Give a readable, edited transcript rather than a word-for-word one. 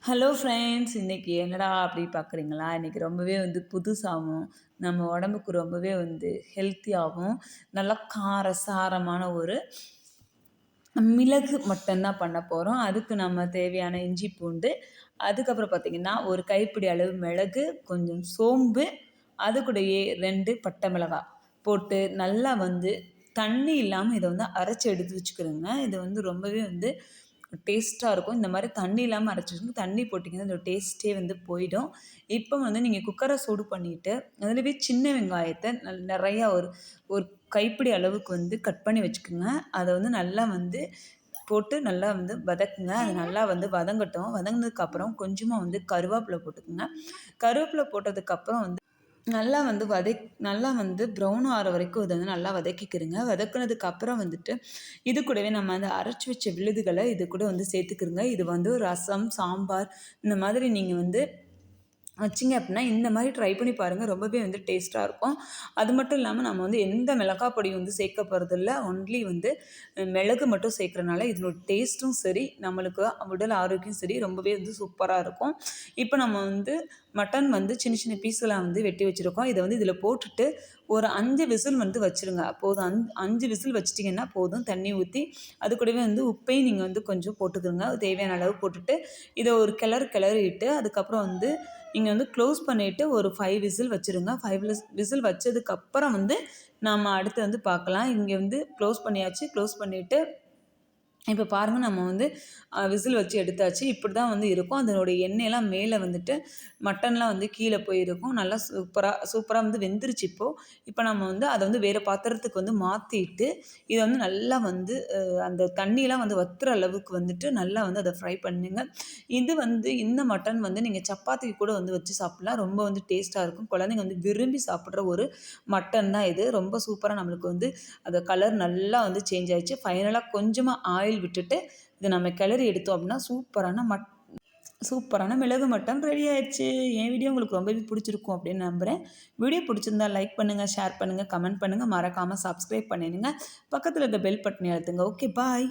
Hello friends, இன்றைக்கி என்னடா அப்படி பார்க்குறீங்களா? இன்றைக்கி ரொம்பவே புதுசாகவும் நம்ம உடம்புக்கு ரொம்பவே ஹெல்த்தியாகவும் நல்லா காரசாரமான ஒரு மிளகு மட்டன் தான் பண்ண போகிறோம். அதுக்கு நம்ம தேவையான இஞ்சி பூண்டு, அதுக்கப்புறம் பார்த்திங்கன்னா ஒரு கைப்பிடி அளவு மிளகு, கொஞ்சம் சோம்பு, அது கூடயே 2 பட்டை மிளகாய் போட்டு நல்லா தண்ணி இல்லாமல் இதை அரைச்சி எடுத்து வச்சுக்கிறோங்க. இது ரொம்பவே டேஸ்ட்டாக இருக்கும். இந்த மாதிரி தண்ணி இல்லாமல் அரைச்சி வச்சுக்கணும். தண்ணி போட்டிங்கன்னா அதோட டேஸ்ட்டே போயிடும். இப்போ நீங்கள் குக்கரை சூடு பண்ணிவிட்டு அதுலேயே சின்ன வெங்காயத்தை நிறையா ஒரு ஒரு கைப்பிடி அளவுக்கு கட் பண்ணி வச்சுக்கோங்க. அதை நல்லா போட்டு நல்லா வதக்குங்க. அது நல்லா வதங்கட்டும். வதங்கினதுக்கப்புறம் கொஞ்சமாக கருவேப்பிலை போட்டுக்கோங்க. கருவேப்பிலை போட்டதுக்கப்புறம் நல்லா நல்லா ப்ரௌன் ஆகிற வரைக்கும் இதை நல்லா வதக்கிக்கிறங்க. வதக்குனதுக்கப்புறம் இது கூடவே நம்ம அரைச்சி வச்ச விழுதுகளை இது கூட சேர்த்துக்கிறங்க. இது ரசம், சாம்பார் இந்த மாதிரி நீங்கள் வச்சிங்க அப்படின்னா இந்த மாதிரி ட்ரை பண்ணி பாருங்கள். ரொம்பவே டேஸ்ட்டாக இருக்கும். அது மட்டும் இல்லாமல் நம்ம எந்த மிளகாய் பொடி சேர்க்க போகிறதில்ல. ஒன்லி மிளகு மட்டும் சேர்க்குறனால இதனோட டேஸ்ட்டும் சரி, நம்மளுக்கு உடல் ஆரோக்கியம் சரி, ரொம்பவே சூப்பராக இருக்கும். இப்போ நம்ம மட்டன் சின்ன சின்ன பீஸ்களாக வெட்டி வச்சுருக்கோம். இதை இதில் போட்டுட்டு ஒரு 5 விசில் வச்சுருங்க. போதும். 5 விசில் வச்சிட்டிங்கன்னா போதும். தண்ணி ஊற்றி அது கூடவே உப்பையும் நீங்கள் கொஞ்சம் போட்டுக்கிறங்க. தேவையான அளவு போட்டுட்டு இதை ஒரு கிளறிட்டு அதுக்கப்புறம் நீங்கள் க்ளோஸ் பண்ணிவிட்டு ஒரு 5 விசில் வச்சுருங்க. 5 விசில் வச்சதுக்கப்புறம் நம்ம அடுத்து பார்க்கலாம். இங்கே க்ளோஸ் பண்ணியாச்சு. க்ளோஸ் பண்ணிவிட்டு இப்போ பாருங்கள், நம்ம விசில் வச்சு எடுத்தாச்சு. இப்படி தான் இருக்கும். அதனுடைய எண்ணெயெல்லாம் மேலே மட்டன்லாம் கீழே போயிருக்கும். நல்லா சூப்பராக வெந்துருச்சு. இப்போ நம்ம அதை வேறு பாத்திரத்துக்கு மாற்றிட்டு இதை நல்லா அந்த தண்ணியெலாம் வற்றுற அளவுக்கு நல்லா அதை ஃப்ரை பண்ணுங்க. இது இந்த மட்டன் நீங்கள் சப்பாத்திக்கு கூட வச்சு சாப்பிட்லாம். ரொம்ப டேஸ்ட்டாக இருக்கும். குழந்தைங்க விரும்பி சாப்பிட்ற ஒரு மட்டன் தான் இது. ரொம்ப சூப்பராக நம்மளுக்கு அந்த கலர் நல்லா சேஞ்ச் ஆயிடுச்சு. ஃபைனலாக கொஞ்சமாக ஆயில் விட்டுட்டு இதை நம்ம கிளறி எடுத்தோம் அப்படின்னா சூப்பரான மிளகு மட்டன் ரெடி ஆயிடுச்சு. என் வீடியோ உங்களுக்கு ரொம்பவே பிடிச்சிருக்கும் அப்படின்னு நம்புகிறேன். வீடியோ பிடிச்சிருந்தா லைக் பண்ணுங்கள், ஷேர் பண்ணுங்கள், கமெண்ட் பண்ணுங்கள், மறக்காமல் சப்ஸ்கிரைப் பண்ணிடுங்க. பக்கத்தில் இருக்க பெல் பட்டனை அழுத்துங்க. ஓகே, பாய்.